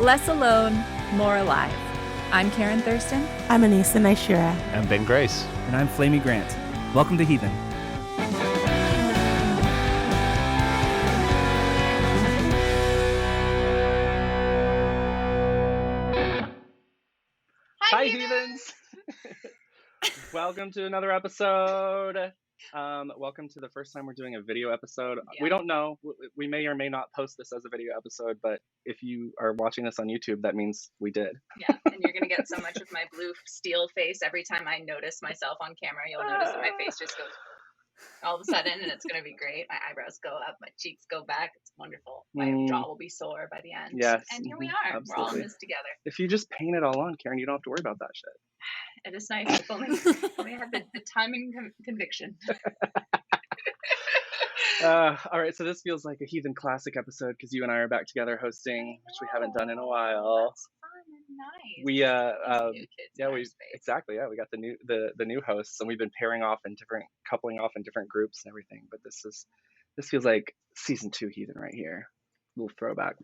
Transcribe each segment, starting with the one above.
Less alone, more alive. I'm Karen Thurston. I'm Anissa Naishira. I'm Ben Grace. And I'm Flamey Grant. Welcome to Heathen. Hi, Heathens! Welcome to another episode. Welcome to the first time we're doing a video episode. Yeah. We don't know. We may or may not post this as a video episode, but if you are watching this on YouTube, that means we did. Yeah, and you're going to get so much of my blue steel face every time I notice myself on camera. You'll notice that my face just goes all of a sudden, and it's going to be great. My eyebrows go up, my cheeks go back. It's wonderful. My jaw will be sore by the end. Yes. And here we are. Absolutely. We're all in this together. If you just paint it all on, Karen, you don't have to worry about that shit. It is nice. If only I had the timing conviction. All right, so this feels like a Heathen Classic episode because you and I are back together hosting, which we haven't done in a while. That's fun and nice. We Exactly. We got the new hosts, and we've been coupling off in different groups and everything. But this feels like season 2 Heathen right here. Little throwback.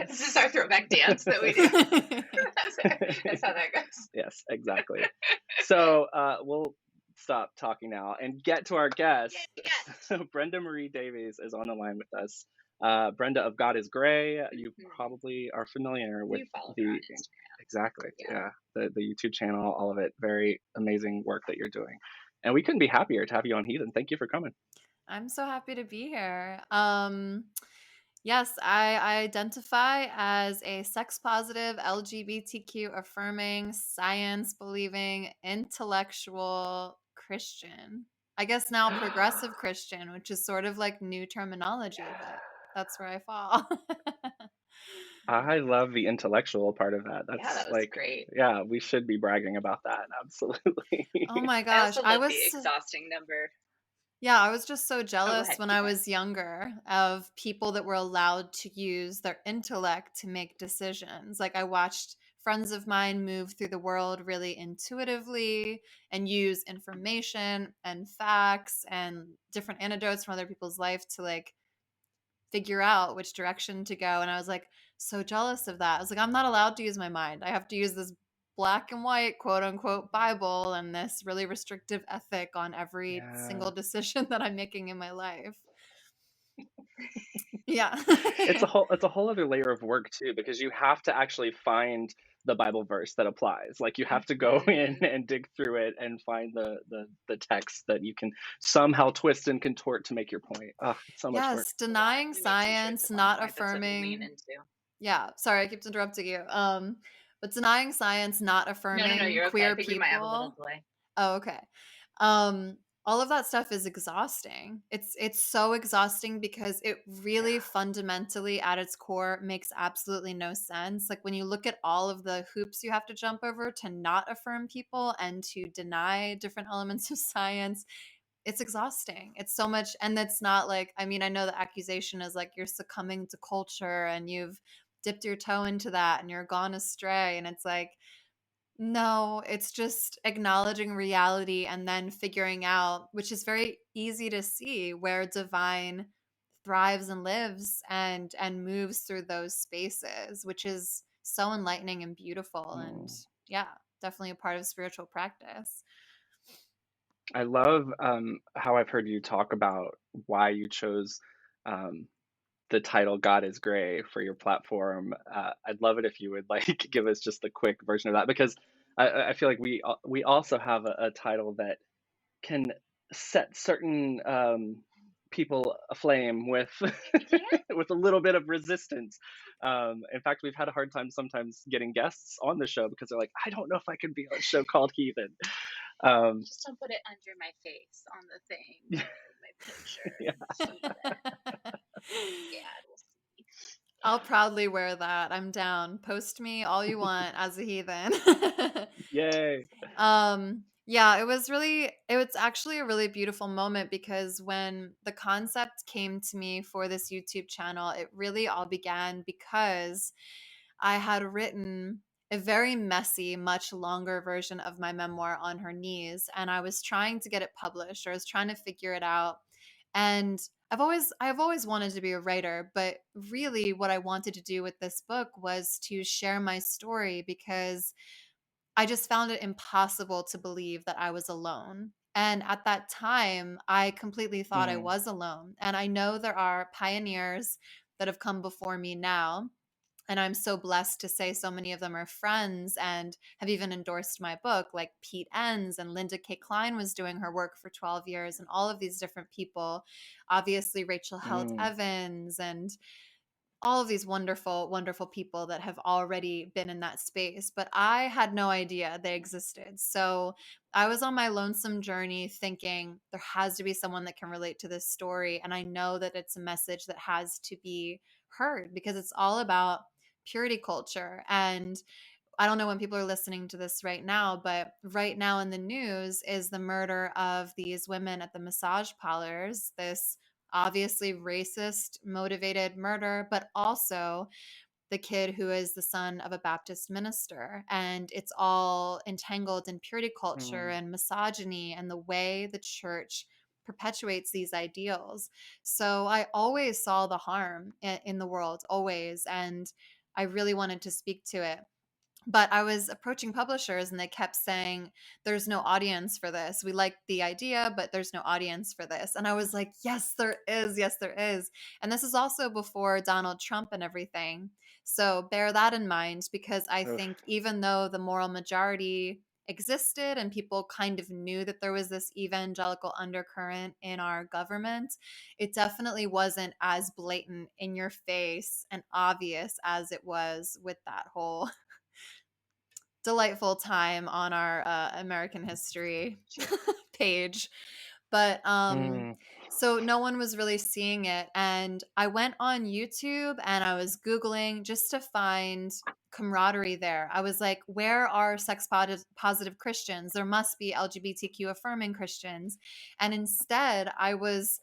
This is our throwback dance that we do. That's how that goes. Yes, exactly. So we'll stop talking now and get to our guest. So Brenda Marie Davies is on the line with us. Brenda of God is Gray. You probably are familiar with the YouTube channel, all of it. Very amazing work that you're doing. And we couldn't be happier to have you on Heathen. Thank you for coming. I'm so happy to be here. Yes, I identify as a sex-positive, LGBTQ affirming, science-believing, intellectual Christian. I guess now progressive Christian, which is sort of like new terminology, but that's where I fall. I love the intellectual part of that. That was great. Yeah, we should be bragging about that. Absolutely. Oh my gosh. I was the exhausting number. Yeah, I was just so jealous when I was younger of people that were allowed to use their intellect to make decisions. Like I watched friends of mine move through the world really intuitively and use information and facts and different anecdotes from other people's life to like figure out which direction to go. And I was like so jealous of that. I was like, I'm not allowed to use my mind. I have to use this black and white, quote unquote, Bible and this really restrictive ethic on every single decision that I'm making in my life. Yeah. It's a whole other layer of work too, because you have to actually find the Bible verse that applies. Like you have to go in and dig through it and find the text that you can somehow twist and contort to make your point. So much work. Yes, denying science, not affirming. Yeah, sorry, I keep interrupting you. But denying science, not affirming you're queer okay. people. Might have a little delay. Oh, okay. All of that stuff is exhausting. It's so exhausting because it really fundamentally at its core makes absolutely no sense. Like when you look at all of the hoops you have to jump over to not affirm people and to deny different elements of science, it's exhausting. It's so much. And it's not like, I mean, I know the accusation is like you're succumbing to culture and you've dipped your toe into that and you're gone astray. And it's like, no, it's just acknowledging reality and then figuring out, which is very easy to see, where divine thrives and lives and moves through those spaces, which is so enlightening and beautiful. And yeah, definitely a part of spiritual practice. I love how I've heard you talk about why you chose the title God is Gray for your platform. I'd love it if you would like give us just a quick version of that, because I feel like we also have a title that can set certain people aflame with with a little bit of resistance. In fact, we've had a hard time sometimes getting guests on the show because they're like, I don't know if I can be on a show called Heathen. Just don't put it under my face on the thing. My picture. I'll proudly wear that. I'm down. Post me all you want as a heathen. Yay. Yeah, it was actually a really beautiful moment because when the concept came to me for this YouTube channel, it really all began because I had written a very messy, much longer version of my memoir on her knees, and I was trying to get it published, or I was trying to figure it out. And I've always wanted to be a writer, but really what I wanted to do with this book was to share my story because I just found it impossible to believe that I was alone. And at that time, I completely thought I Mm, was alone. And I know there are pioneers that have come before me now. And I'm so blessed to say so many of them are friends and have even endorsed my book, like Pete Enns and Linda K. Klein was doing her work for 12 years, and all of these different people. Obviously, Rachel Held mm, Evans and all of these wonderful, wonderful people that have already been in that space, but I had no idea they existed. So I was on my lonesome journey thinking there has to be someone that can relate to this story. And I know that it's a message that has to be heard because it's all about purity culture. And I don't know when people are listening to this right now, but right now in the news is the murder of these women at the massage parlors. This obviously racist motivated murder, but also the kid who is the son of a Baptist minister. And it's all entangled in purity culture mm, and misogyny and the way the church perpetuates these ideals. So I always saw the harm in the world, always. And I really wanted to speak to it, but I was approaching publishers and they kept saying, there's no audience for this. We like the idea, but there's no audience for this. And I was like, yes, there is. Yes, there is. And this is also before Donald Trump and everything. So bear that in mind because I oof, think even though the moral majority existed and people kind of knew that there was this evangelical undercurrent in our government, it definitely wasn't as blatant in your face and obvious as it was with that whole delightful time on our American history page. But mm, so no one was really seeing it. And I went on YouTube and I was Googling just to find camaraderie there. I was like, where are positive Christians? There must be LGBTQ affirming Christians. And instead, I was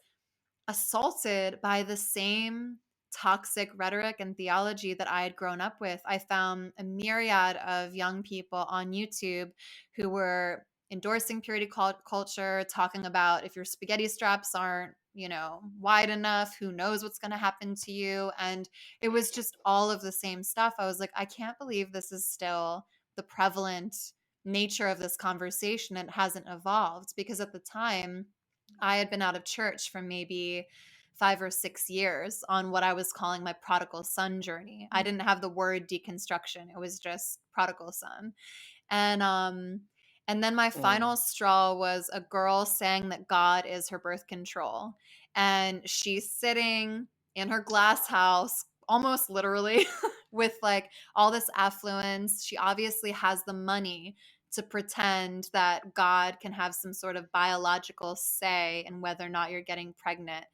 assaulted by the same toxic rhetoric and theology that I had grown up with. I found a myriad of young people on YouTube who were endorsing purity culture, talking about if your spaghetti straps aren't, wide enough, who knows what's going to happen to you. And it was just all of the same stuff. I was like, I can't believe this is still the prevalent nature of this conversation. It hasn't evolved because at the time, I had been out of church for maybe 5 or 6 years on what I was calling my prodigal son journey. I didn't have the word deconstruction. It was just prodigal son. And then my mm, final straw was a girl saying that God is her birth control. And she's sitting in her glass house, almost literally, with like all this affluence. She obviously has the money to pretend that God can have some sort of biological say in whether or not you're getting pregnant.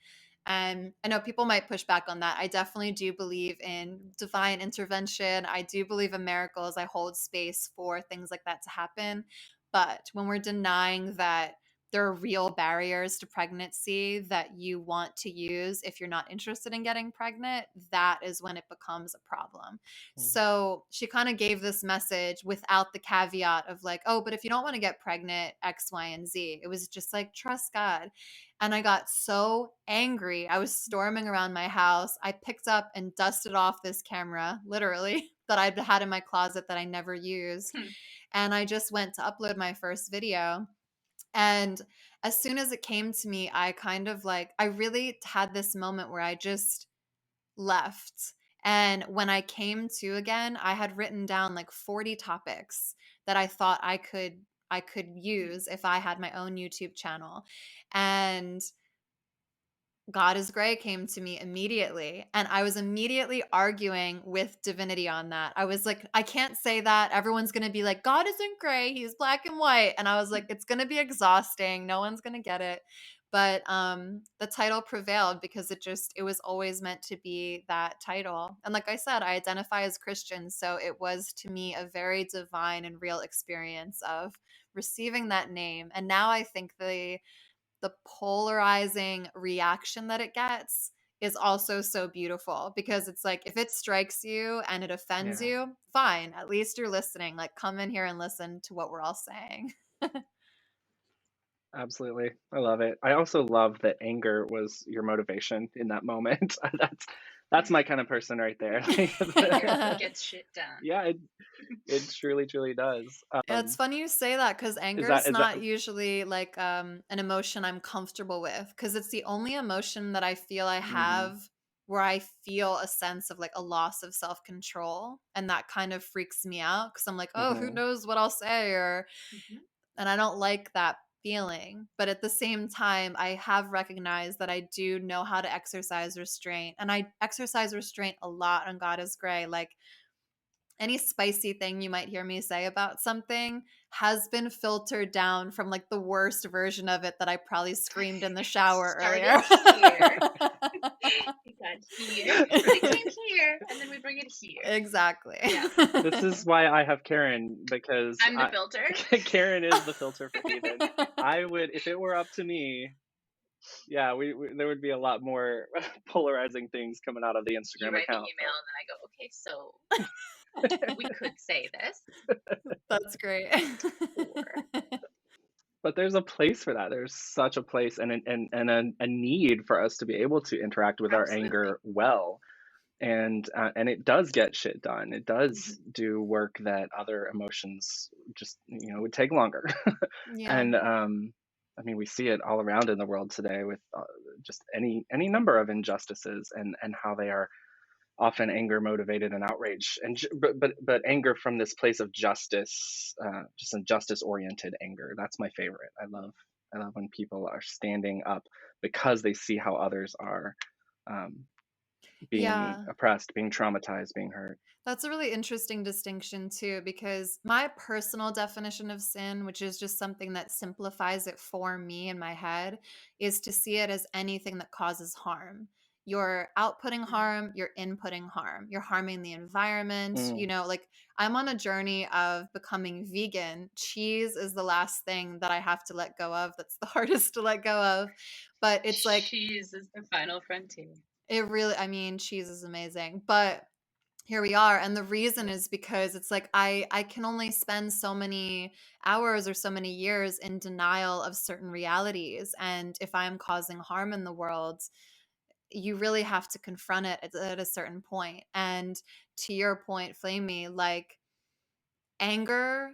And I know people might push back on that. I definitely do believe in divine intervention. I do believe in miracles. I hold space for things like that to happen. But when we're denying that there are real barriers to pregnancy that you want to use if you're not interested in getting pregnant, that is when it becomes a problem. mm, So she kind of gave this message without the caveat of like, oh, but if you don't want to get pregnant, X, Y, and Z. It was just like, trust God. And I got so angry. I was storming around my house. I picked up and dusted off this camera, literally, that I'd had in my closet that I never used. Hmm. And I just went to upload my first video. And as soon as it came to me, I kind of like, I really had this moment where I just left. And when I came to again, I had written down like 40 topics that I thought I could use if I had my own YouTube channel. And God is Gray came to me immediately, and I was immediately arguing with divinity on that. I was like, I can't say that. Everyone's going to be like, God isn't gray, he's black and white. And I was like, it's going to be exhausting. No one's going to get it. But the title prevailed because it was always meant to be that title. And like I said, I identify as Christian, so it was to me a very divine and real experience of receiving that name. And now I think the polarizing reaction that it gets is also so beautiful because it's like if it strikes you and it offends yeah. you, fine, at least you're listening. Like come in here and listen to what we're all saying. Absolutely. I love it. I also love that anger was your motivation in that moment. That's my kind of person right there. Anger gets shit done. Yeah, it truly, truly does. It's funny you say that because Is anger that is is that not usually like an emotion I'm comfortable with because it's the only emotion that I feel I mm, have where I feel a sense of like a loss of self-control, and that kind of freaks me out because I'm like, oh, who hmm knows what I'll say, or Mhm. and I don't like that feeling. But at the same time, I have recognized that I do know how to exercise restraint, and I exercise restraint a lot on God is Gray. Like any spicy thing you might hear me say about something has been filtered down from like the worst version of it that I probably screamed in the shower Started earlier. here. It got here. And it came here. And then we bring it here. Exactly. Yeah. This is why I have Karen, because I'm the filter. Karen is the filter for Heathen. I would, if it were up to me, yeah, we there would be a lot more polarizing things coming out of the You Instagram write the account. email and then I go, okay, so we could say this. That's great. Or But there's a place for that. There's such a place and a need for us to be able to interact with our absolutely. anger well. And it does get shit done. It does Mhm. do work that other emotions just would take longer. Yeah. And I mean, we see it all around in the world today with just any number of injustices and how they are often anger motivated and outrage, but anger from this place of justice, just a justice oriented anger. That's my favorite. I love when people are standing up because they see how others are um, being Yeah. oppressed, being traumatized, being hurt. That's a really interesting distinction too, because my personal definition of sin, which is just something that simplifies it for me in my head, is to see it as anything that causes harm. You're outputting Mhm. harm, you're inputting harm, you're harming the environment. Mm, Like I'm on a journey of becoming vegan. Cheese is the last thing that I have to let go of. That's the hardest to let go of. But it's like, Cheese is the final frontier. it really, I mean, cheese is amazing. But here we are, and the reason is because it's like I can only spend so many hours or so many years in denial of certain realities, and if I'm causing harm in the world, you really have to confront it at a certain point. And to your point, Flamey, like anger,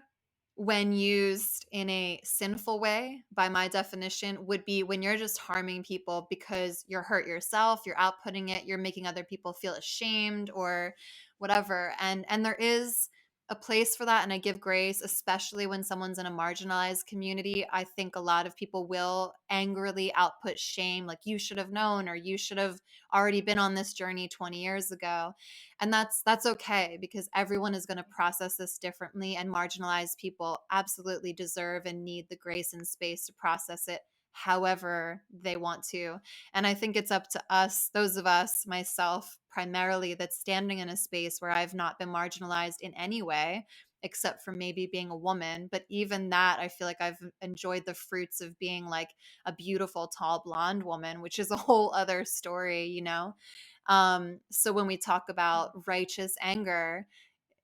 when used in a sinful way, by my definition, would be when you're just harming people because you're hurt yourself, you're outputting it, you're making other people feel ashamed or whatever. And there is a place for that, and I give grace, especially when someone's in a marginalized community. I think a lot of people will angrily output shame, like you should have known, or you should have already been on this journey 20 years ago. And that's okay, because everyone is going to process this differently, and marginalized people absolutely deserve and need the grace and space to process it however they want to. And I think it's up to us, those of us, myself primarily, that's standing in a space where I've not been marginalized in any way except for maybe being a woman. But even that, I feel like I've enjoyed the fruits of being like a beautiful tall blonde woman, which is a whole other story. So when we talk about righteous anger,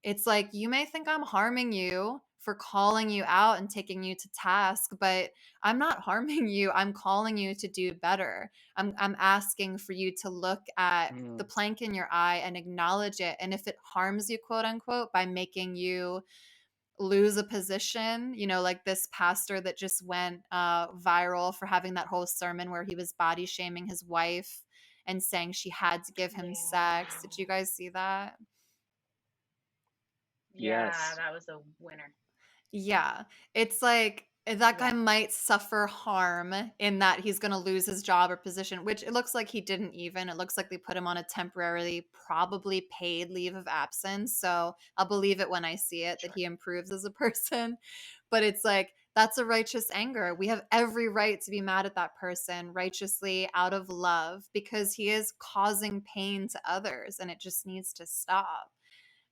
it's like you may think I'm harming you for calling you out and taking you to task, but I'm not harming you. I'm calling you to do better. I'm asking for you to look at the mm, plank in your eye and acknowledge it. And if it harms you, quote unquote, by making you lose a position, like this pastor that just went viral for having that whole sermon where he was body shaming his wife and saying she had to give him sex. Did you guys see that? Yeah, yes. that was a winner. Yeah. It's like that guy Yeah. might suffer harm in that he's going to lose his job or position, which it looks like he didn't even. It looks like they put him on a temporarily, probably paid leave of absence. So I'll believe it when I see it that Sure. he improves as a person. But it's like, that's a righteous anger. We have every right to be mad at that person righteously out of love because he is causing pain to others and it just needs to stop.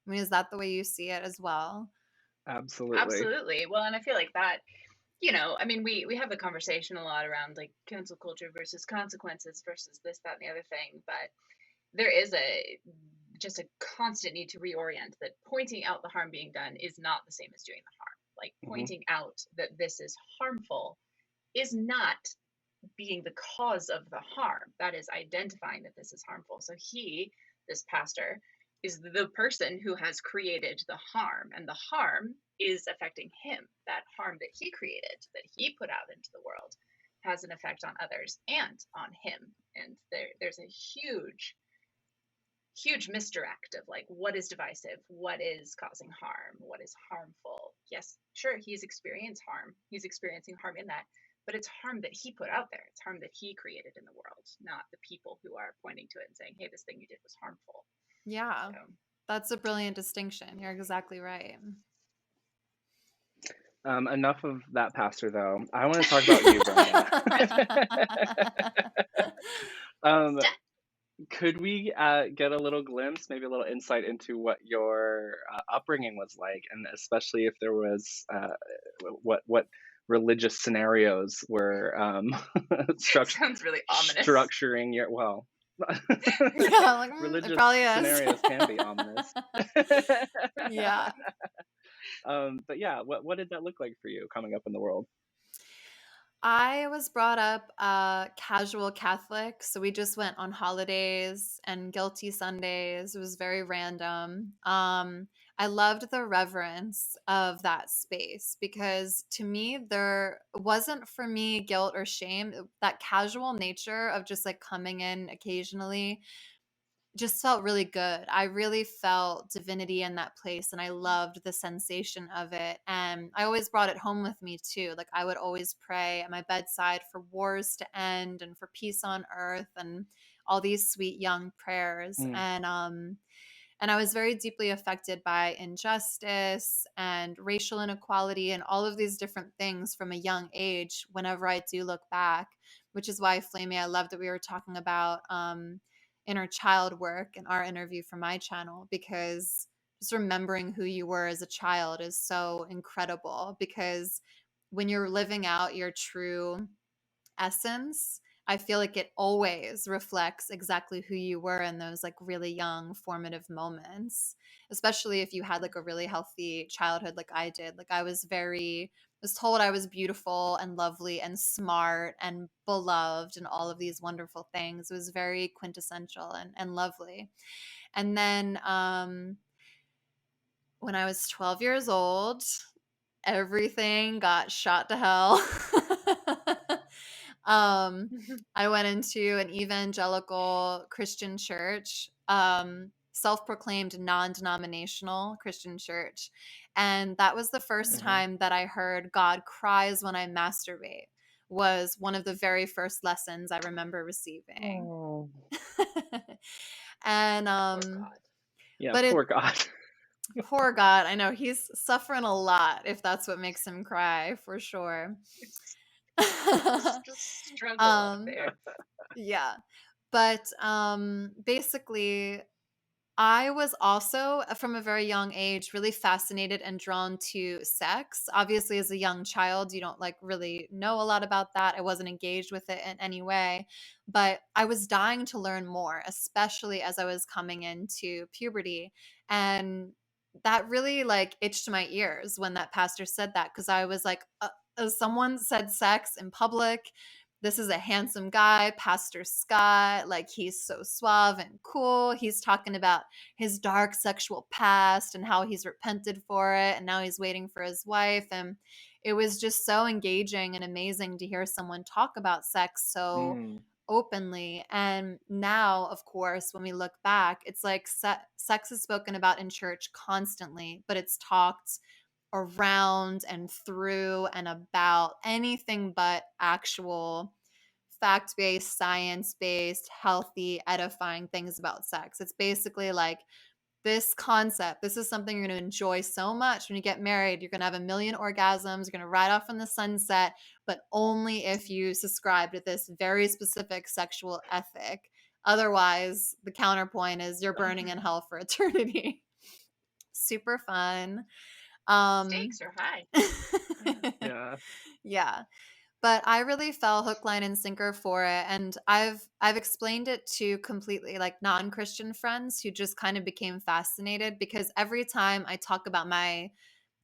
I mean, is that the way you see it as well? Absolutely. Absolutely. Well, and I feel like that, I mean, we have the conversation a lot around like cancel culture versus consequences versus this, that, and the other thing. But there is just a constant need to reorient that pointing out the harm being done is not the same as doing the harm. Like hmm pointing out that this is harmful is not being the cause of the harm. That is identifying that this is harmful. So he, this pastor, is the person who has created the harm, and the harm is affecting him. That harm that he created, that he put out into the world, has an effect on others and on him. And there's a huge misdirect of like, what is divisive, what is causing harm, what is harmful. Yes, sure, he's experiencing harm in that, but it's harm that he put out there. It's harm that he created in the world, not the people who are pointing to it and saying, hey, this thing you did was harmful. Yeah, So, that's a brilliant distinction. You're exactly right. Enough of that pastor, though. I want to talk about you, Brenda. Could we get a little glimpse, maybe a little insight into what your upbringing was like, and especially if there was what religious scenarios were sounds really ominous. structuring your Yeah, like, it religious probably is. scenarios can be ominous. Yeah. But yeah, what did that look like for you coming up in the world? I was brought up casual Catholic, so we just went on holidays and guilty Sundays. It was very random. I loved the reverence of that space because to me, there wasn't for me guilt or shame. That casual nature of just like coming in occasionally just felt really good. I really felt divinity in that place and I loved the sensation of it. And I always brought it home with me too. Like I would always pray at my bedside for wars to end and for peace on earth and all these sweet young prayers. And I was very deeply affected by injustice and racial inequality and all of these different things from a young age whenever I do look back, which is why, Flamey, I love that we were talking about inner child work in our interview for my channel, because just remembering who you were as a child is so incredible, because when you're living out your true essence, I feel like it always reflects exactly who you were in those like really young formative moments, especially if you had like a really healthy childhood like I did. Like I was told I was beautiful and lovely and smart and beloved and all of these wonderful things. It was very quintessential and lovely. And then when I was 12 years old, everything got shot to hell. I went into an evangelical Christian church, self-proclaimed non-denominational Christian church. And that was the first time that I heard God cries when I masturbate, was one of the very first lessons I remember receiving. Oh. And poor God. Yeah, but poor God. Poor God. I know he's suffering a lot if that's what makes him cry, for sure. Just struggle up there. Yeah. But basically, I was also, from a very young age, really fascinated and drawn to sex. Obviously, as a young child, you don't like really know a lot about that. I wasn't engaged with it in any way, but I was dying to learn more, especially as I was coming into puberty. And that really like itched my ears when that pastor said that, because I was like, someone said sex in public. This is a handsome guy, Pastor Scott. Like, he's so suave and cool. He's talking about his dark sexual past and how he's repented for it. And now he's waiting for his wife. And it was just so engaging and amazing to hear someone talk about sex so openly. And now, of course, when we look back, it's like sex is spoken about in church constantly, but it's talked around and through and about anything but actual fact-based, science-based, healthy, edifying things about sex. It's basically like this concept. This is something you're going to enjoy so much when you get married. You're going to have a million orgasms. You're going to ride off in the sunset, but only if you subscribe to this very specific sexual ethic. Otherwise, the counterpoint is you're burning in hell for eternity. Super fun. Stakes are high. Yeah. Yeah. But I really fell hook, line, and sinker for it. And I've explained it to completely like non-Christian friends who just kind of became fascinated, because every time I talk about my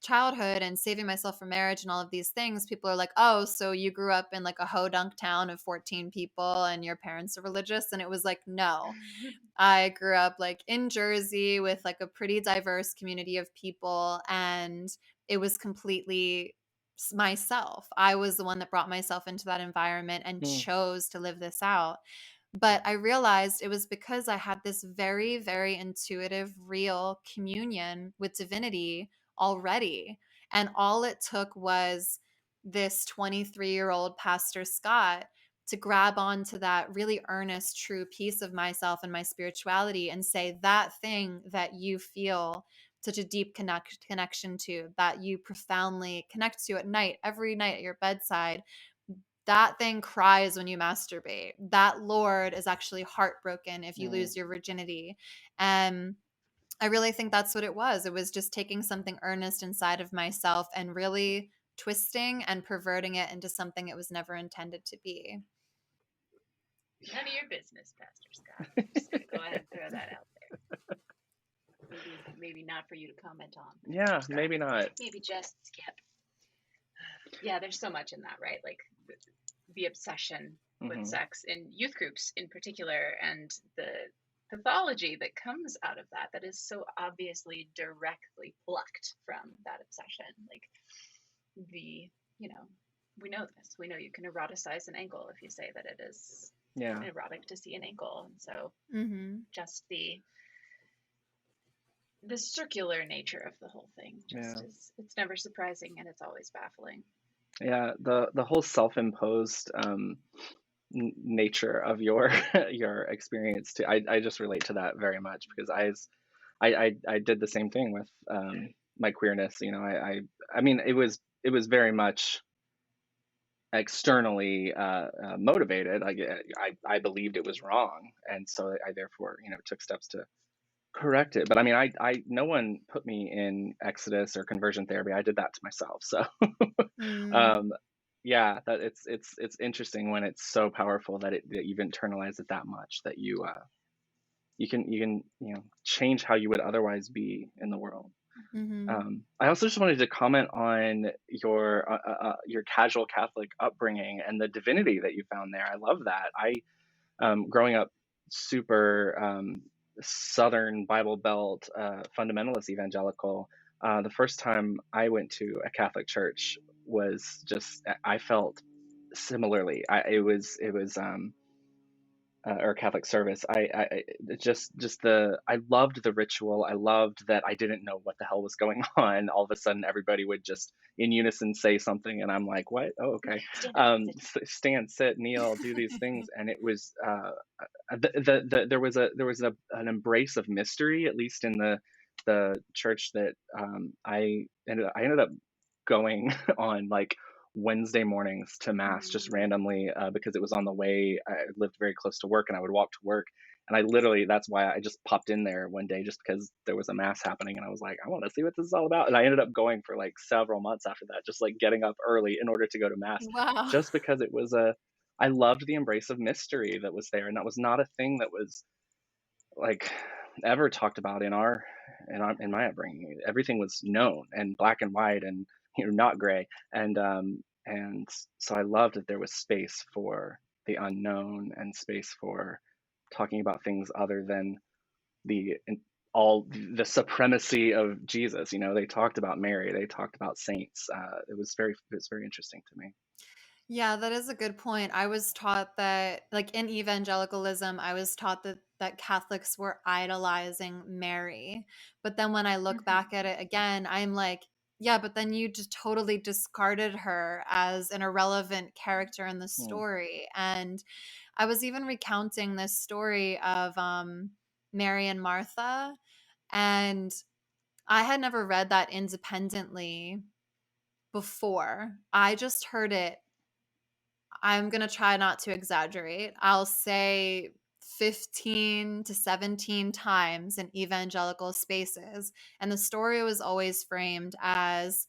childhood and saving myself from marriage and all of these things, people are like, oh, so you grew up in like a hodunk town of 14 people and your parents are religious? And it was like, no, I grew up like in Jersey with like a pretty diverse community of people, and it was completely myself. I was the one that brought myself into that environment and chose to live this out. But I realized it was because I had this very, very intuitive, real communion with divinity already. And all it took was this 23-year-old Pastor Scott to grab onto that really earnest, true piece of myself and my spirituality and say, that thing that you feel such a deep connection to, that you profoundly connect to at night, every night at your bedside, that thing cries when you masturbate. That Lord is actually heartbroken if you lose your virginity. And I really think that's what it was. It was just taking something earnest inside of myself and really twisting and perverting it into something it was never intended to be. None of your business, Pastor Scott. I'm just going to go ahead and throw that out there. Maybe not for you to comment on. Yeah, maybe not. Maybe just skip. Yeah, there's so much in that, right? Like the obsession with sex in youth groups in particular, and the pathology that comes out of that is so obviously directly plucked from that obsession. Like we know this. We know you can eroticize an ankle if you say that it is erotic to see an ankle. And so just the circular nature of the whole thing is, it's never surprising and it's always baffling. Yeah, the whole self-imposed nature of your your experience too. I just relate to that very much, because I did the same thing with my queerness. I mean, it was very much externally motivated. I believed it was wrong, and so I therefore took steps to correct it. But I mean, I no one put me in Exodus or conversion therapy. I did that to myself. So yeah, that it's interesting when it's so powerful that you've internalized it that much that you can change how you would otherwise be in the world. I also just wanted to comment on your casual Catholic upbringing and the divinity that you found there. I love that. Growing up super Southern Bible Belt fundamentalist evangelical, the first time I went to a Catholic church was just, I felt similarly. It was or Catholic service. I loved the ritual. I loved that I didn't know what the hell was going on. All of a sudden, everybody would just in unison say something, and I'm like, "What? Oh, okay." Stand, sit, kneel, do these things, and it was there was an embrace of mystery, at least in the church that I ended up going on like Wednesday mornings to mass just randomly because it was on the way. I lived very close to work and I would walk to work, and that's why I just popped in there one day just because there was a mass happening, and I was like, I want to see what this is all about. And I ended up going for like several months after that, just like getting up early in order to go to mass. Wow. Just because I loved the embrace of mystery that was there, and that was not a thing that was like ever talked about in my upbringing. Everything was known and black and white and not gray, and so I loved that there was space for the unknown and space for talking about things other than the supremacy of Jesus. They talked about Mary, they talked about saints. It was very interesting to me. Yeah, that is a good point. I was taught that, like in evangelicalism, I was taught that Catholics were idolizing Mary. But then when I look back at it again, I'm like, yeah, but then you just totally discarded her as an irrelevant character in the story. And I was even recounting this story of Mary and Martha, and I had never read that independently before. I just heard it, I'm going to try not to exaggerate, I'll say 15 to 17 times in evangelical spaces. And the story was always framed as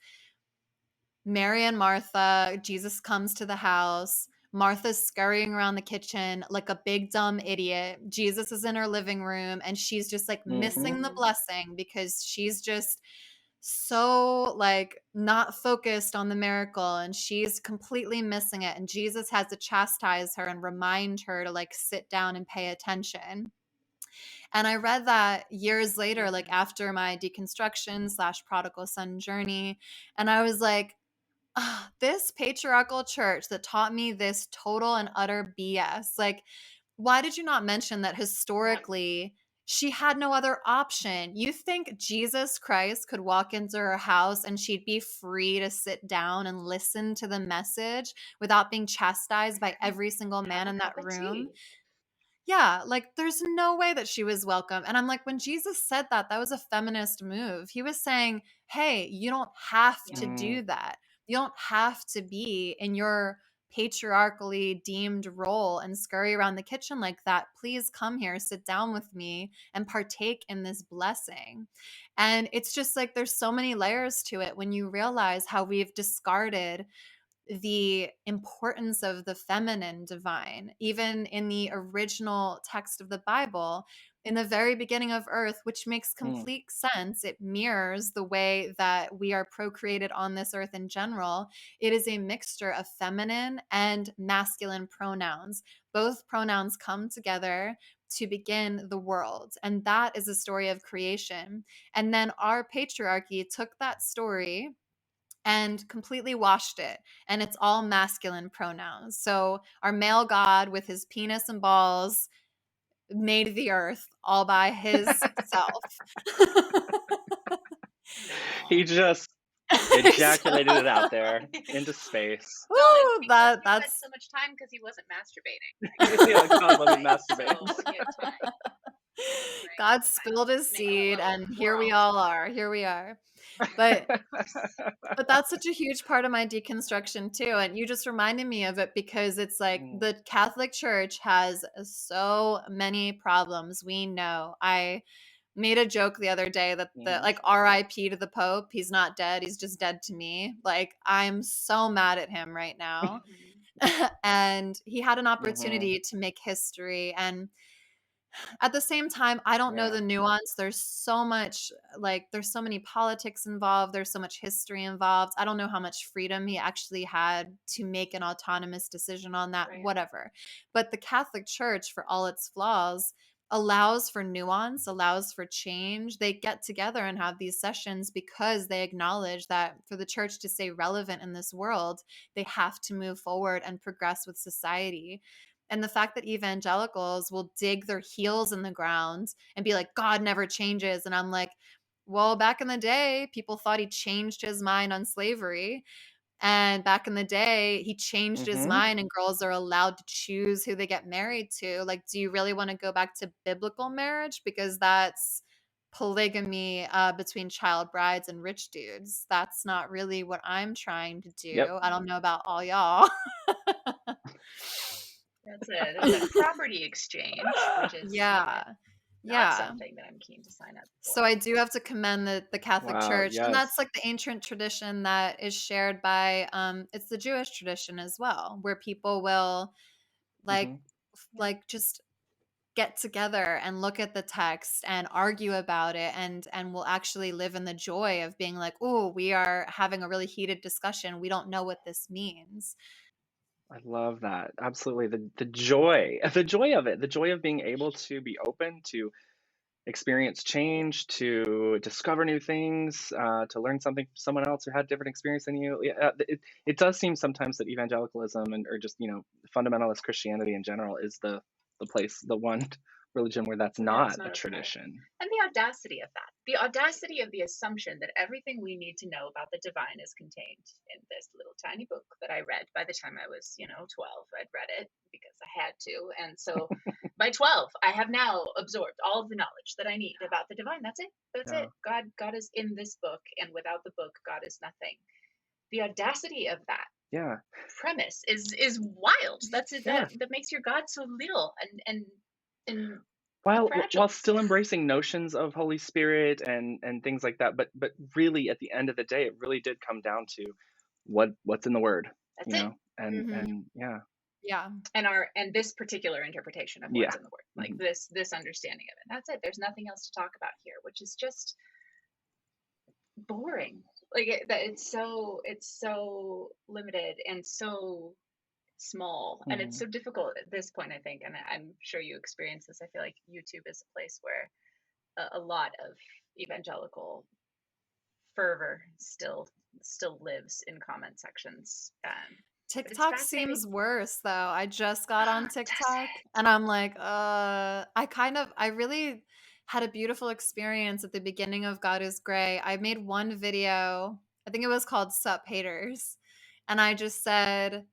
Mary and Martha, Jesus comes to the house, Martha's scurrying around the kitchen like a big dumb idiot. Jesus is in her living room and she's just like missing the blessing because she's just so like not focused on the miracle, and she's completely missing it, and Jesus has to chastise her and remind her to like sit down and pay attention. And I read that years later, like after my deconstruction / prodigal son journey, and I was like, "Ah, this patriarchal church that taught me this total and utter BS, like, why did you not mention that historically she had no other option? You think Jesus Christ could walk into her house and she'd be free to sit down and listen to the message without being chastised by every single man in that room? Yeah, like there's no way that she was welcome. And I'm like, when Jesus said that, that was a feminist move. He was saying, hey, you don't have to Mm, do that. You don't have to be in your patriarchally deemed role and scurry around the kitchen like that. Please come here, sit down with me, and partake in this blessing. And it's just like there's so many layers to it when you realize how we've discarded the importance of the feminine divine. Even in the original text of the Bible, in the very beginning of earth, which makes mm, complete sense, it mirrors the way that we are procreated on this earth in general. It is a mixture of feminine and masculine pronouns. Both pronouns come together to begin the world, and that is a story of creation. And then our patriarchy took that story and completely washed it. And it's all masculine pronouns. So our male god with his penis and balls made the earth all by his self. he just ejaculated it out there into space. Woo, Well, it's because he spent that's so much time because he wasn't masturbating. Yeah, God, let me Right? masturbate. So he had time. God Right? spilled his Make a seed, little and here we world. all are. Here we are. But that's such a huge part of my deconstruction too. And you just reminded me of it because it's like Mm, the Catholic Church has so many problems. We know. I made a joke the other day that the mhm, like RIP to the Pope. He's not dead. He's just dead to me. Like I'm so mad at him right now. And he had an mhm, opportunity to make history, and at the same time, I don't know yeah. the nuance. There's so much, like, there's so many politics involved. There's so much history involved. I don't know how much freedom he actually had to make an autonomous decision on that, Right. whatever. But the Catholic Church, for all its flaws, allows for nuance, allows for change. They get together and have these sessions because they acknowledge that for the church to stay relevant in this world, they have to move forward and progress with society. And the fact that evangelicals will dig their heels in the ground and be like, God never changes. And I'm like, well, back in the day, people thought he changed his mind on slavery. And back in the day, he changed his Mhm, mind, and girls are allowed to choose who they get married to. Like, do you really want to go back to biblical marriage? Because that's polygamy between child brides and rich dudes. That's not really what I'm trying to yep. do. I don't know about all y'all. That's a property exchange, which is Yeah. not Yeah. something that I'm keen to sign up So for. I do have to commend the Catholic Wow, Church, and that's yes. like the ancient tradition that is shared by it's the Jewish tradition as well, where people will like Mhm. just get together and look at the text and argue about it, and will actually live in the joy of being like, "Oh, we are having a really heated discussion. We don't know what this means." I love that. Absolutely. The joy, the joy of it, the joy of being able to be open to experience change, to discover new things, to learn something from someone else who had different experience than you. Yeah, it does seem sometimes that evangelicalism and or just fundamentalist Christianity in general is the place, the one religion where that's That's not a not okay. tradition. And the audacity of that, the audacity of the assumption that everything we need to know about the divine is contained in this little tiny book that I read by the time I was, 12. I'd read it because I had to. And so by 12, I have now absorbed all of the knowledge that I need about the divine. That's it. That's Yeah. it. God is in this book, and without the book, God is nothing. The audacity of that Yeah. premise is wild. That's it. Yeah. That makes your God so little and While fragile. still embracing notions of Holy Spirit and things like that, but really at the end of the day, it really did come down to what's in the Word, That's it. Mhm. and yeah, Yeah. And this particular interpretation of yeah, what's in the word, like mhm, this understanding of it. That's it. There's nothing else to talk about here, which is just boring. That it's so limited and so small, and it's Mm, so difficult at this point, I think, and I'm sure you experience this. I feel like YouTube is a place where a lot of evangelical fervor still lives in comment sections. But it's TikTok fascinating. seems worse though. I just got on Does TikTok it? and I'm like, I really had a beautiful experience at the beginning of God is Gray. I made one video, I think it was called Sup Haters. And I just said,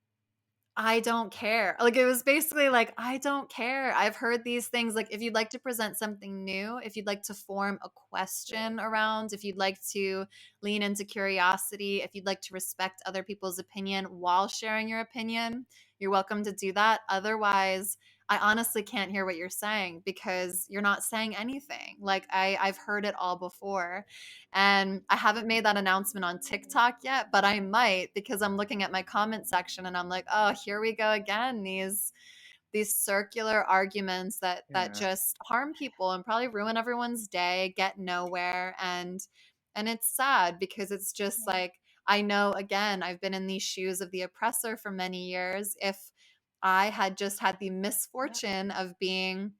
I don't care. Like it was basically like, I don't care. I've heard these things. Like if you'd like to present something new, if you'd like to form a question around, if you'd like to lean into curiosity, if you'd like to respect other people's opinion while sharing your opinion, you're welcome to do that. Otherwise, I honestly can't hear what you're saying because you're not saying anything. Like I've heard it all before. And I haven't made that announcement on TikTok yet, but I might because I'm looking at my comment section and I'm like, oh, here we go again. These circular arguments that yeah. just harm people and probably ruin everyone's day, get nowhere. And it's sad because it's just Yeah. like I know again, I've been in these shoes of the oppressor for many years. If I had just had the Yep. misfortune of being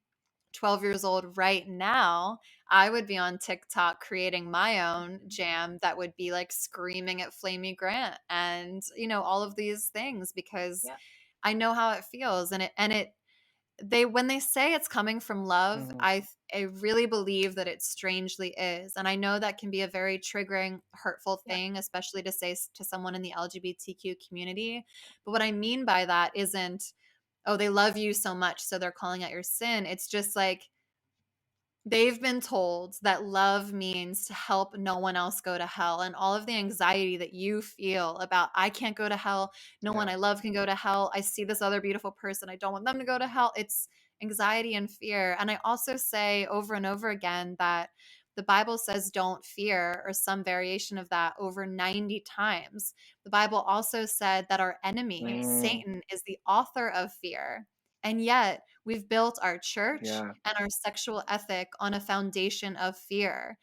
12 years old right now, I would be on TikTok creating my own jam that would be like screaming at Flamey Grant and, all of these things because Yep. I know how it feels. They, when they say it's coming from love, Mm, I really believe that it strangely is. And I know that can be a very triggering, hurtful Yep. thing, especially to say to someone in the LGBTQ community. But what I mean by that isn't, oh, they love you so much, so they're calling out your sin. It's just like, they've been told that love means to help no one else go to hell. And all of the anxiety that you feel about, I can't go to hell. No one yeah. I love can go to hell. I see this other beautiful person. I don't want them to go to hell. It's anxiety and fear. And I also say over and over again that the Bible says don't fear, or some variation of that, over 90 times. The Bible also said that our enemy, Mm, Satan, is the author of fear. And yet, we've built our church yeah. and our sexual ethic on a foundation of fear.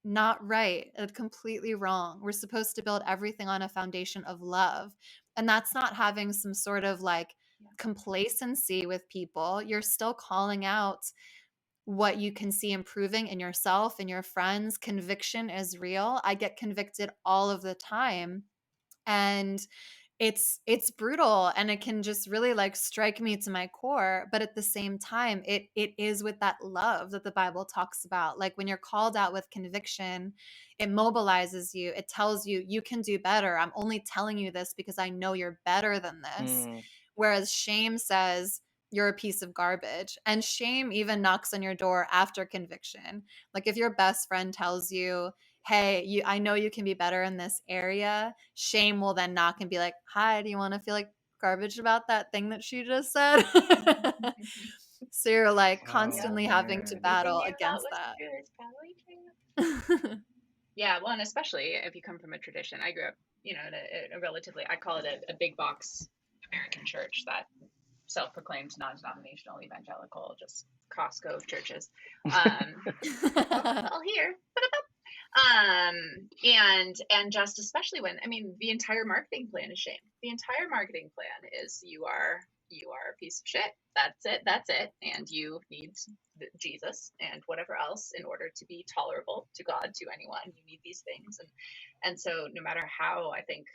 Not right. Completely wrong. We're supposed to build everything on a foundation of love. And that's not having some sort of like Yeah. complacency with people. You're still calling out what you can see improving in yourself and your friends. Conviction is real. I get convicted all of the time. And it's brutal and it can just really like strike me to my core, but at the same time it is with that love that the Bible talks about. Like when you're called out with conviction, it mobilizes you. It tells you you can do better. I'm only telling you this because I know you're better than this. Mm, Whereas shame says you're a piece of garbage, and shame even knocks on your door after conviction. Like if your best friend tells you, hey, I know you can be better in this area, shame will then knock and be like, hi, do you want to feel like garbage about that thing that she just said? So you're like oh, Yep. constantly having to man. Everything battle you thought against was that. true is probably true. Yeah, well, and especially if you come from a tradition. I grew up, in a relatively, I call it a big box American church that self-proclaimed non-denominational evangelical, just Costco of churches. All here. And just especially when, I mean, the entire marketing plan is shame. The entire marketing plan is you are a piece of shit. That's it. And you need Jesus and whatever else in order to be tolerable to God, to anyone. You need these things. And so no matter how, I think,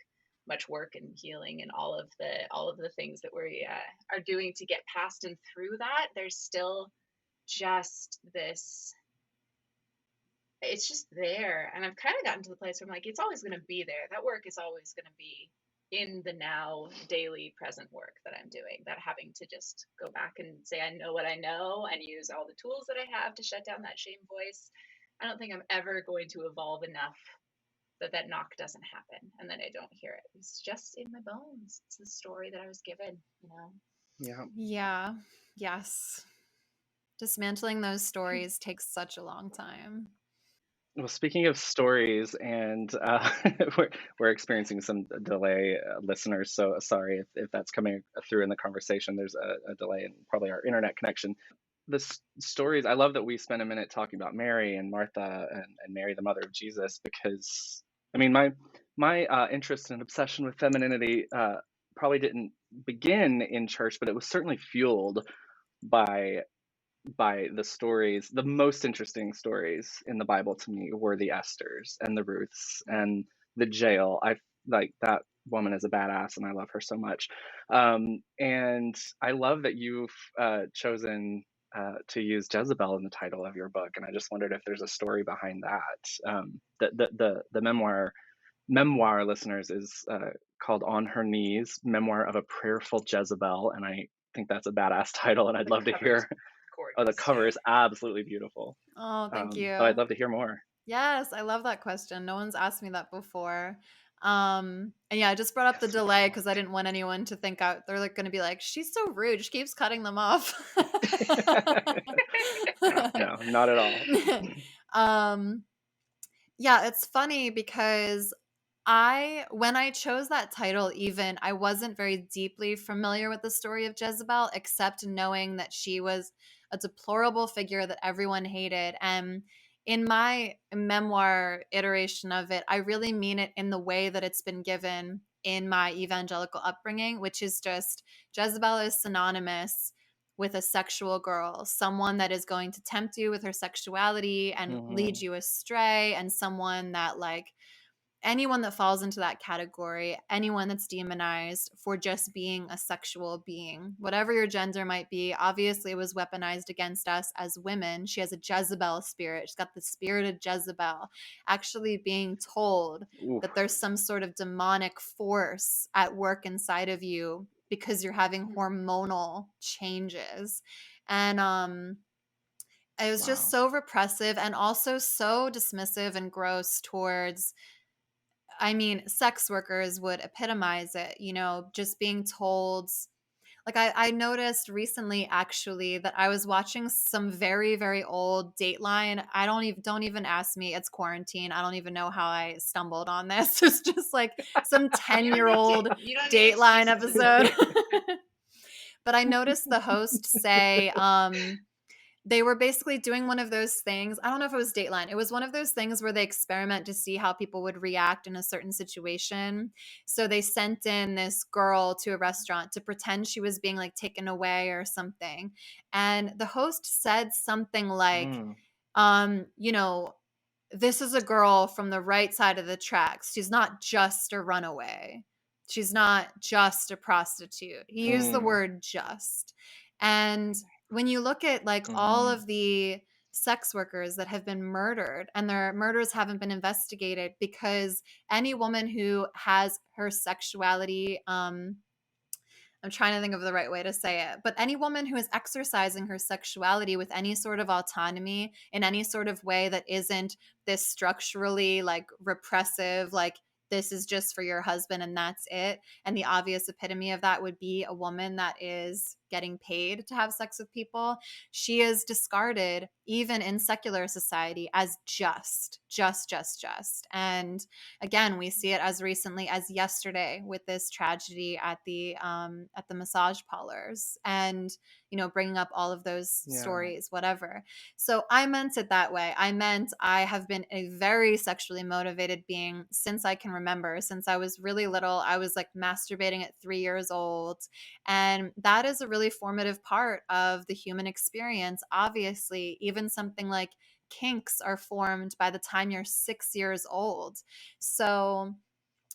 much work and healing and all of the things that we are doing to get past and through that, there's still just this, it's just there. And I've kind of gotten to the place where I'm like, it's always going to be there. That work is always going to be in the now, daily, present work that I'm doing. That having to just go back and say, I know what I know, and use all the tools that I have to shut down that shame voice. I don't think I'm ever going to evolve enough that knock doesn't happen and then I don't hear it. It's just in my bones. It's the story that I was given. Yeah. Yeah. Yes. Dismantling those stories takes such a long time. Well, speaking of stories, and we're experiencing some delay, listeners. So sorry if that's coming through in the conversation. There's a delay in probably our internet connection. stories, I love that we spent a minute talking about Mary and Martha and Mary, the mother of Jesus, because I mean, my interest and obsession with femininity probably didn't begin in church, but it was certainly fueled by the stories. The most interesting stories in the Bible to me were the Esthers and the Ruths and the jail. I like that woman is a badass, and I love her so much. And I love that you've chosen to use Jezebel in the title of your book, and I just wondered if there's a story behind that. The memoir, listeners, is called On Her Knees: Memoir of a Prayerful Jezebel, and I think that's a badass title, and I'd love to hear. Oh, the cover is absolutely beautiful. Oh, thank you. But I'd love to hear more. Yes, I love that question. No one's asked me that before. And yeah, I just brought up the delay because I didn't want anyone to think they're like going to be like, she's so rude. She keeps cutting them off. No, not at all. Yeah, it's funny because when I chose that title, even I wasn't very deeply familiar with the story of Jezebel, except knowing that she was a deplorable figure that everyone hated. And in my memoir iteration of it, I really mean it in the way that it's been given in my evangelical upbringing, which is just Jezebel is synonymous with a sexual girl, someone that is going to tempt you with her sexuality and lead you astray, and someone that like anyone that falls into that category, anyone that's demonized for just being a sexual being, whatever your gender might be. Obviously, it was weaponized against us as women. She has a Jezebel spirit. She's got the spirit of Jezebel, actually being told that there's some sort of demonic force at work inside of you because you're having hormonal changes. And it was just so repressive and also so dismissive and gross towards, I mean, sex workers would epitomize it, just being told. Like I noticed recently actually that I was watching some very, very old Dateline. Don't even ask me. It's quarantine. I don't even know how I stumbled on this. It's just like some 10-year-old Dateline episode. But I noticed the host say, they were basically doing one of those things. I don't know if it was Dateline. It was one of those things where they experiment to see how people would react in a certain situation. So they sent in this girl to a restaurant to pretend she was being like taken away or something. And the host said something like, this is a girl from the right side of the tracks. She's not just a runaway. She's not just a prostitute. He used the word just. And when you look at like all of the sex workers that have been murdered and their murders haven't been investigated because any woman who has her sexuality, I'm trying to think of the right way to say it, but any woman who is exercising her sexuality with any sort of autonomy in any sort of way that isn't this structurally like repressive, like this is just for your husband and that's it. And the obvious epitome of that would be a woman that is getting paid to have sex with people. She is discarded even in secular society as just. And again, we see it as recently as yesterday with this tragedy at the massage parlors, and bringing up all of those stories, whatever. So I meant it that way. I meant I have been a very sexually motivated being since I can remember. Since I was really little, I was like masturbating at 3 years old, and that is a really formative part of the human experience. Obviously, even something like kinks are formed by the time you're 6 years old. So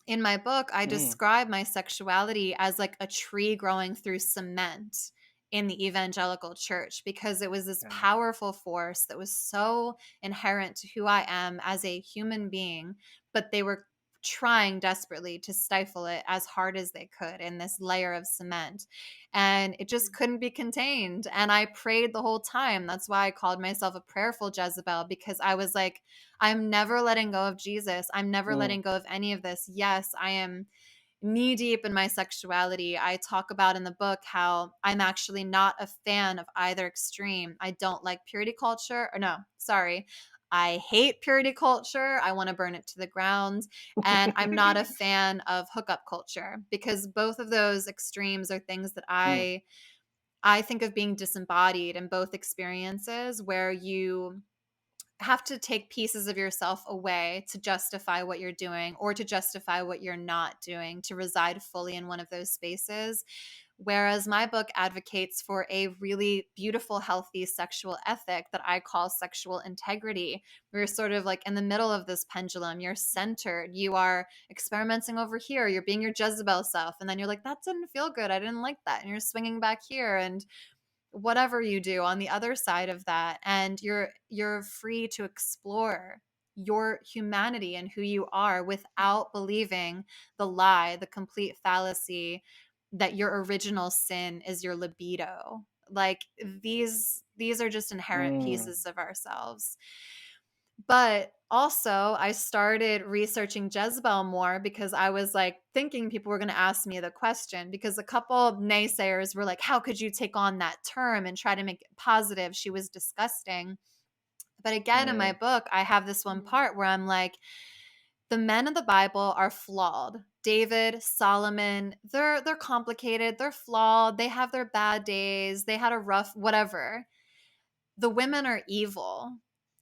in my book, I describe my sexuality as like a tree growing through cement in the evangelical church, because it was this powerful force that was so inherent to who I am as a human being, but they were trying desperately to stifle it as hard as they could in this layer of cement, and it just couldn't be contained. And I prayed the whole time. That's why I called myself a prayerful Jezebel, because I was like, I'm never letting go of Jesus. I'm never letting go of any of this. Yes, I am knee deep in my sexuality. I talk about in the book how I'm actually not a fan of either extreme. I don't like purity culture, or no, sorry. I hate purity culture. I want to burn it to the ground. And I'm not a fan of hookup culture, because both of those extremes are things that I I think of being disembodied in both experiences, where you have to take pieces of yourself away to justify what you're doing or to justify what you're not doing, to reside fully in one of those spaces. Whereas my book advocates for a really beautiful, healthy sexual ethic that I call sexual integrity. We're sort of like in the middle of this pendulum. You're centered. You are experimenting over here. You're being your Jezebel self. And then you're like, that didn't feel good. I didn't like that. And you're swinging back here. And whatever you do on the other side of that, and you're free to explore your humanity and who you are without believing the lie, the complete fallacy that your original sin is your libido. Like these are just inherent Mm, pieces of ourselves. But also, I started researching Jezebel more because I was like thinking people were going to ask me the question, because a couple of naysayers were like, how could you take on that term and try to make it positive? She was disgusting. But again, in my mm, book, I have this one part where I'm like, the men of the Bible are flawed. David, Solomon, they're complicated, they're flawed, they have their bad days, they had a rough whatever. The women are evil.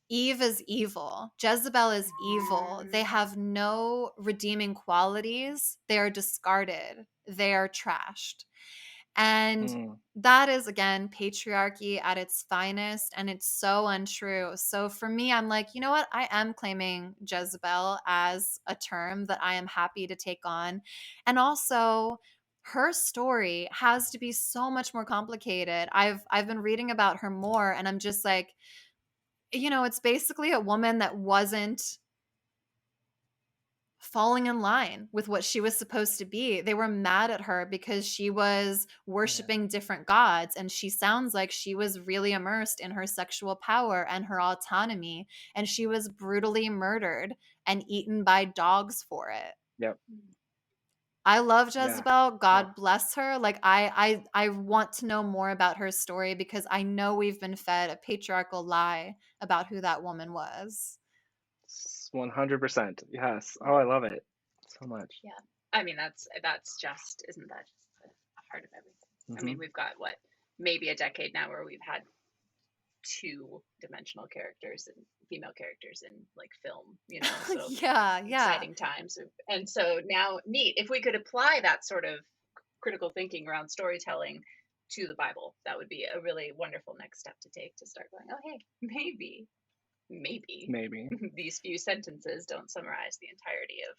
Eve is evil. Jezebel is evil. They have no redeeming qualities. They are discarded. They are trashed. And mm. that is, again, patriarchy at its finest. And it's so untrue. So for me, I'm like, you know what? I am claiming Jezebel as a term that I am happy to take on. And also, her story has to be so much more complicated. I've been reading about her more, and I'm just like, it's basically a woman that wasn't falling in line with what she was supposed to be. They were mad at her because she was Yeah. worshiping different gods, and she sounds like she was really immersed in her sexual power and her autonomy, and she was brutally murdered and eaten by dogs for it. Yep. I love Yeah. Jezebel. Oh, God bless her. Like I want to know more about her story because I know we've been fed a patriarchal lie about who that woman was. 100%. Yes. Oh, I love it so much. Yeah. I mean, that's just, isn't that just the heart of everything? I mean, we've got what, maybe a decade now where we've had two-dimensional characters and female characters in like film, so Yeah. exciting times. And so now, neat, if we could apply that sort of critical thinking around storytelling to the Bible, that would be a really wonderful next step to take, to start going, oh, hey, maybe Maybe. these few sentences don't summarize the entirety of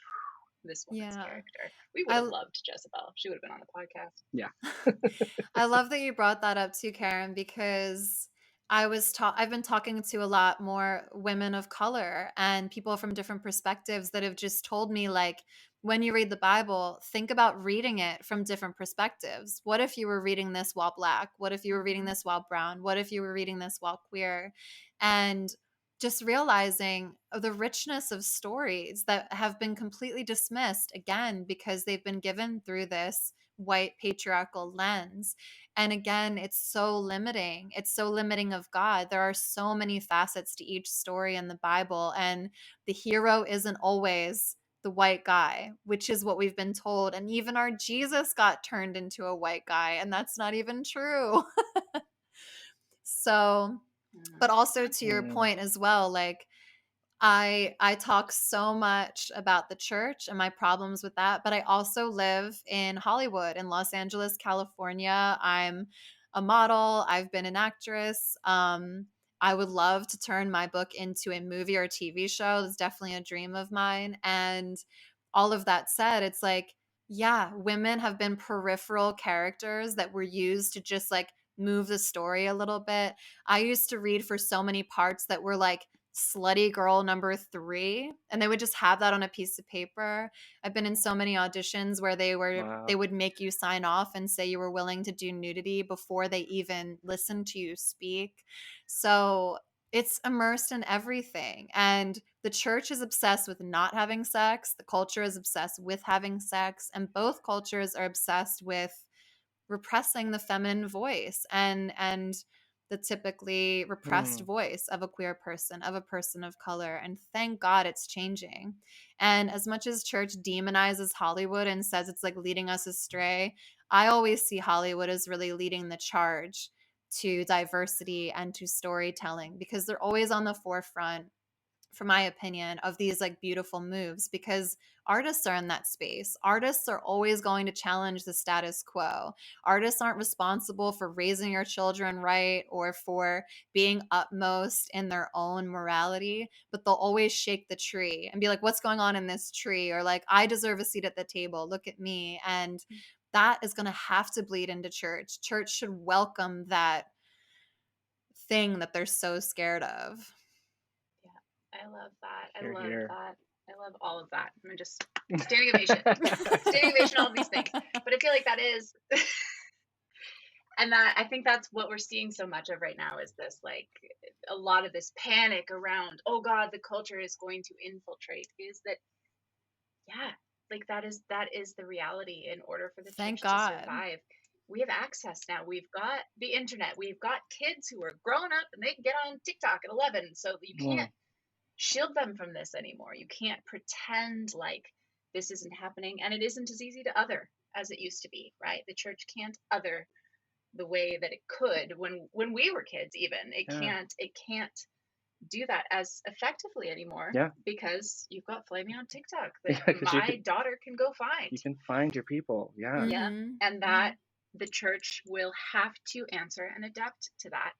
this woman's Yeah. character. We would have loved Jezebel. She would have been on the podcast. Yeah. I love that you brought that up too, Karen, because I've been talking to a lot more women of color and people from different perspectives that have just told me, like, when you read the Bible, think about reading it from different perspectives. What if you were reading this while Black? What if you were reading this while brown? What if you were reading this while queer? And just realizing the richness of stories that have been completely dismissed, again, because they've been given through this white patriarchal lens. And again, it's so limiting. It's so limiting of God. There are so many facets to each story in the Bible, and the hero isn't always the white guy, which is what we've been told. And even our Jesus got turned into a white guy, and that's not even true. So, but also to your Mm, point as well, like, I talk so much about the church and my problems with that, but I also live in Hollywood, in Los Angeles, California. I'm a model. I've been an actress. I would love to turn my book into a movie or a TV show. It's definitely a dream of mine. And all of that said, it's like, yeah, women have been peripheral characters that were used to just like move the story a little bit. I used to read for so many parts that were like slutty girl number 3, and they would just have that on a piece of paper. I've been in so many auditions where they wow. would make you sign off and say you were willing to do nudity before they even listened to you speak. So it's immersed in everything, and the church is obsessed with not having sex, the culture is obsessed with having sex, and both cultures are obsessed with repressing the feminine voice and the typically repressed voice of a queer person, of a person of color. And thank God it's changing. And as much as church demonizes Hollywood and says it's like leading us astray, I always see Hollywood as really leading the charge to diversity and to storytelling, because they're always on the forefront, for my opinion, of these like beautiful moves, because artists are in that space. Artists are always going to challenge the status quo. Artists aren't responsible for raising your children right or for being utmost in their own morality, but they'll always shake the tree and be like, what's going on in this tree? Or like, I deserve a seat at the table. Look at me. And that is going to have to bleed into church. Church should welcome that thing that they're so scared of. I love that. I Hear, love hear. that. I love all of that. I'm just standing ovation. Standing ovation, all of these things. But I feel like that is, and that I think that's what we're seeing so much of right now, is this like a lot of this panic around, oh God, the culture is going to infiltrate. Is that, yeah, like that is the reality. In order for the Thank church God. to survive, we have access now. We've got the internet. We've got kids who are growing up and they can get on TikTok at 11. So you can't shield them from this anymore. You can't pretend like this isn't happening, and it isn't as easy to other as it used to be, right? The church can't other the way that it could when we were kids. Even it can't do that as effectively anymore, because you've got Flaming on TikTok that my daughter can go find. You can find your people. Yeah, and that the church will have to answer and adapt to that.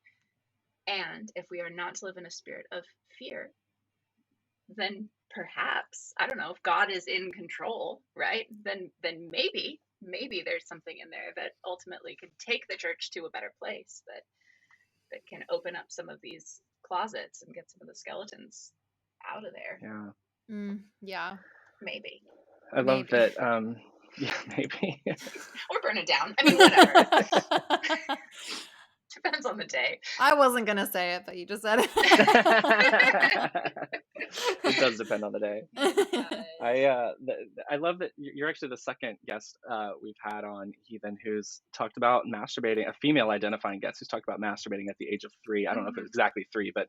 And if we are not to live in a spirit of fear, then perhaps, I don't know, if God is in control, right? Then maybe there's something in there that ultimately could take the church to a better place, that can open up some of these closets and get some of the skeletons out of there. Yeah. Maybe. I love that. Yeah, maybe. Or burn it down. I mean, whatever. Depends on the day. I wasn't going to say it, but you just said it. It does depend on the day. I love that you're actually the second guest we've had on Heathen who's talked about masturbating, a female identifying guest who's talked about masturbating at the age of 3. I don't know if it's exactly 3, but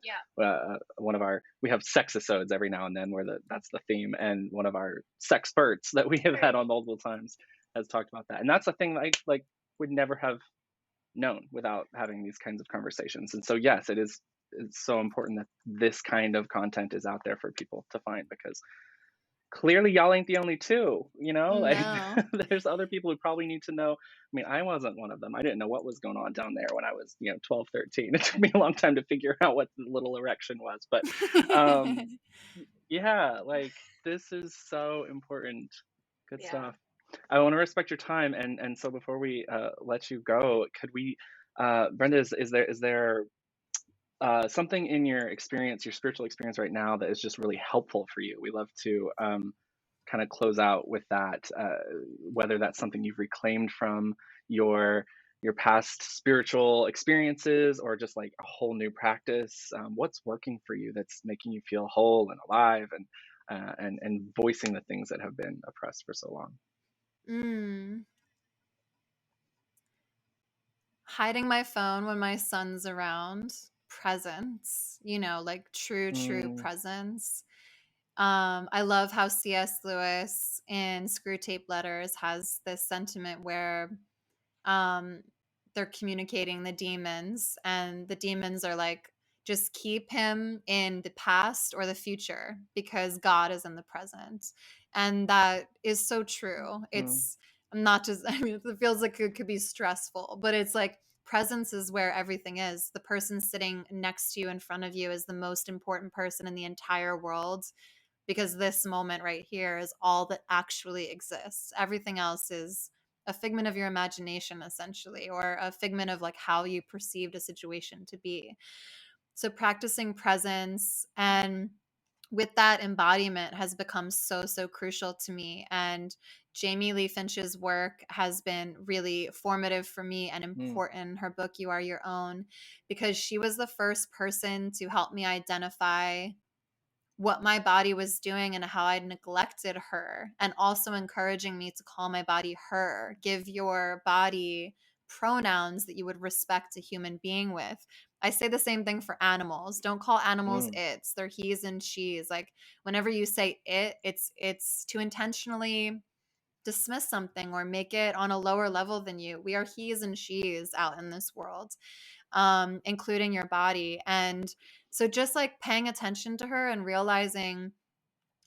we have sex-isodes every now and then where that's the theme, and one of our sexperts that we have had on multiple times has talked about that. And that's a thing that I would never have known without having these kinds of conversations. And so yes, it's so important that this kind of content is out there for people to find, because clearly y'all ain't the only two, No. There's other people who probably need to know. I mean, I wasn't one of them. I didn't know what was going on down there when I was 12, 13. It took me a long time to figure out what the little erection was, but this is so important. Good stuff. I want to respect your time, and so before we let you go, could we, Brenda, is there something in your experience, your spiritual experience right now, that is just really helpful for you? We love to kind of close out with that, whether that's something you've reclaimed from your past spiritual experiences, or just like a whole new practice. What's working for you that's making you feel whole and alive, and voicing the things that have been oppressed for so long? Hiding my phone when my son's around. Presence, like true presence. I love how C.S. Lewis in Screw Tape Letters has this sentiment where they're communicating the demons, and the demons are like, just keep him in the past or the future, because God is in the present. And that is so true. It's not just, I mean, it feels like it could be stressful, but it's like presence is where everything is. The person sitting next to you, in front of you, is the most important person in the entire world, because this moment right here is all that actually exists. Everything else is a figment of your imagination, essentially, or a figment of like how you perceived a situation to be. So practicing presence and with that embodiment has become so crucial to me. And Jamie Lee Finch's work has been really formative for me and important. Her book, You Are Your Own, because she was the first person to help me identify what my body was doing and how I'd neglected her, and also encouraging me to call my body her. Give your body pronouns that you would respect a human being with. I say the same thing for animals. Don't call animals Mm, its. They're he's and she's. Like whenever you say it, it's to intentionally dismiss something or make it on a lower level than you. We are he's and she's out in this world, including your body. And so just like paying attention to her and realizing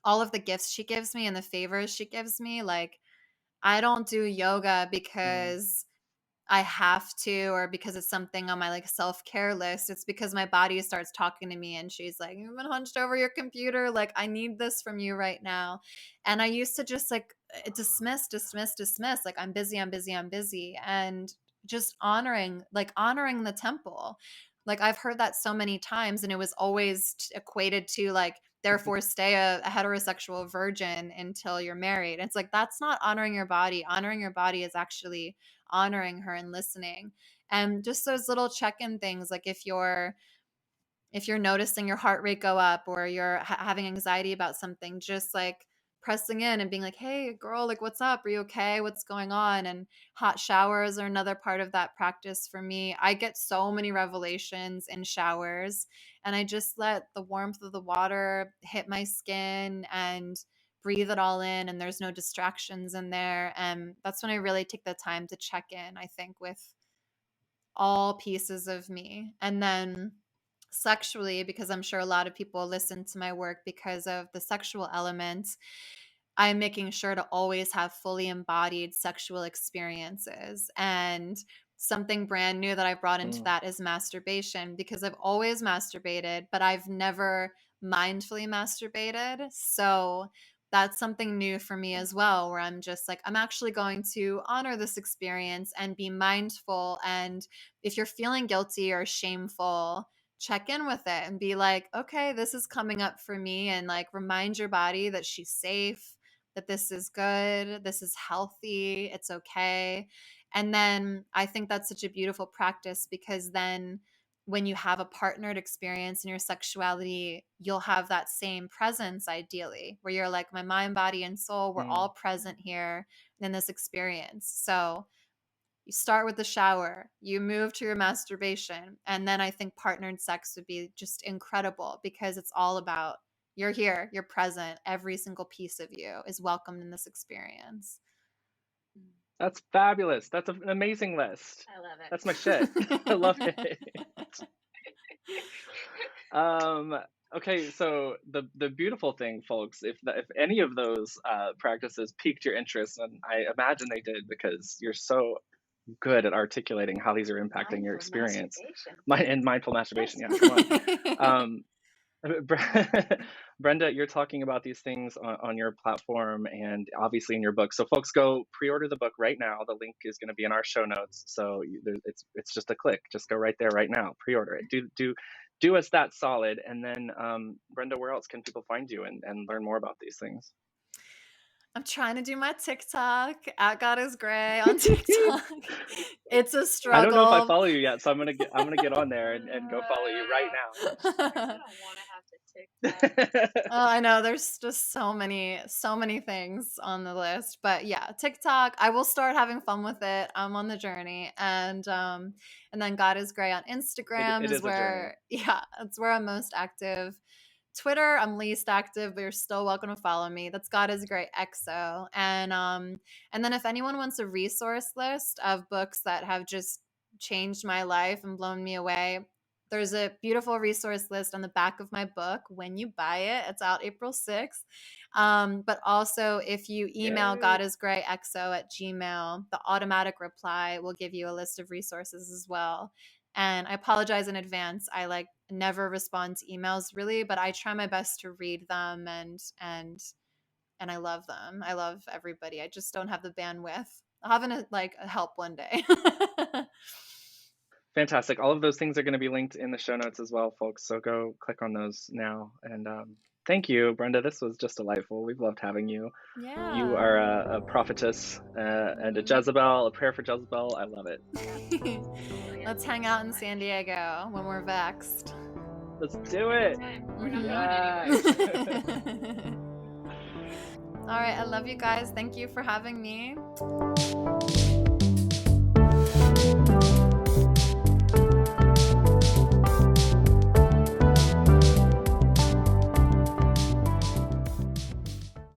all of the gifts she gives me and the favors she gives me, like I don't do yoga mm, because I have to or because it's something on my like self-care list. It's because my body starts talking to me and she's like, "You've been hunched over your computer. Like, I need this from you right now." And I used to just like dismiss. Like, I'm busy, I'm busy, I'm busy. And just honoring the temple. Like, I've heard that so many times, and it was always equated to like, therefore stay a heterosexual virgin until you're married. It's like, that's not honoring your body. Honoring your body is actually honoring her and listening. And just those little check-in things, like if you're noticing your heart rate go up or you're having anxiety about something, just like pressing in and being like, "Hey girl, like what's up? Are you okay? What's going on?" And hot showers are another part of that practice for me. I get so many revelations in showers, and I just let the warmth of the water hit my skin and breathe it all in, and there's no distractions in there. And that's when I really take the time to check in, I think, with all pieces of me. And then sexually, because I'm sure a lot of people listen to my work because of the sexual element, I'm making sure to always have fully embodied sexual experiences. And something brand new that I brought into mm, that is masturbation, because I've always masturbated, but I've never mindfully masturbated. So that's something new for me as well, where I'm just like, I'm actually going to honor this experience and be mindful. And if you're feeling guilty or shameful, check in with it and be like, okay, this is coming up for me. And like remind your body that she's safe, that this is good, this is healthy, it's okay. And then I think that's such a beautiful practice, because then when you have a partnered experience in your sexuality, you'll have that same presence ideally, where you're like, my mind, body, and soul, we're mm. all present here in this experience. So you start with the shower, you move to your masturbation, and then I think partnered sex would be just incredible, because it's all about you're here, you're present, every single piece of you is welcomed in this experience. That's fabulous. That's an amazing list. I love it. That's my shit. I love it. Um, okay, so the beautiful thing, folks, if any of those practices piqued your interest, and I imagine they did because you're so good at articulating how these are impacting your Mindful experience. masturbation. And mindful masturbation, Yes. yeah, come on. Brenda, you're talking about these things on your platform and obviously in your book. So folks, go pre-order the book right now. The link is going to be in our show notes. So it's just a click. Just go right there right now. Pre-order it. Do us that solid. And then Brenda, where else can people find you and learn more about these things? I'm trying to do my TikTok at God is Gray on TikTok. It's a I don't know if I struggle. follow you yet, so I'm gonna get on there and go follow you right I don't want to have to TikTok. now. Oh, I know there's just so many things on the list. But yeah, TikTok, I will start having fun with it. I'm on the journey. And then God is Gray on Instagram It is is a journey. where, yeah, it's where I'm most active. Twitter, I'm least active, but you're still welcome to follow me. That's God is Gray XO. And then if anyone wants a resource list of books that have just changed my life and blown me away, there's a beautiful resource list on the back of my book when you buy it. It's out April 6th. But also, if you email Yay. godisgrayxo@gmail, the automatic reply will give you a list of resources as well. And I apologize in advance. I like never respond to emails really, but I try my best to read them and I love them. I love everybody. I just don't have the bandwidth. I'll have a help one day. Fantastic. All of those things are going to be linked in the show notes as well, folks. So go click on those now. And thank you, Brenda. This was just delightful. We've loved having you. Yeah. You are a prophetess and a Jezebel, a prayer for Jezebel. I love it. Let's hang out in San Diego when we're vaxxed. Let's do it. We're not Yes. All right. I love you guys. Thank you for having me.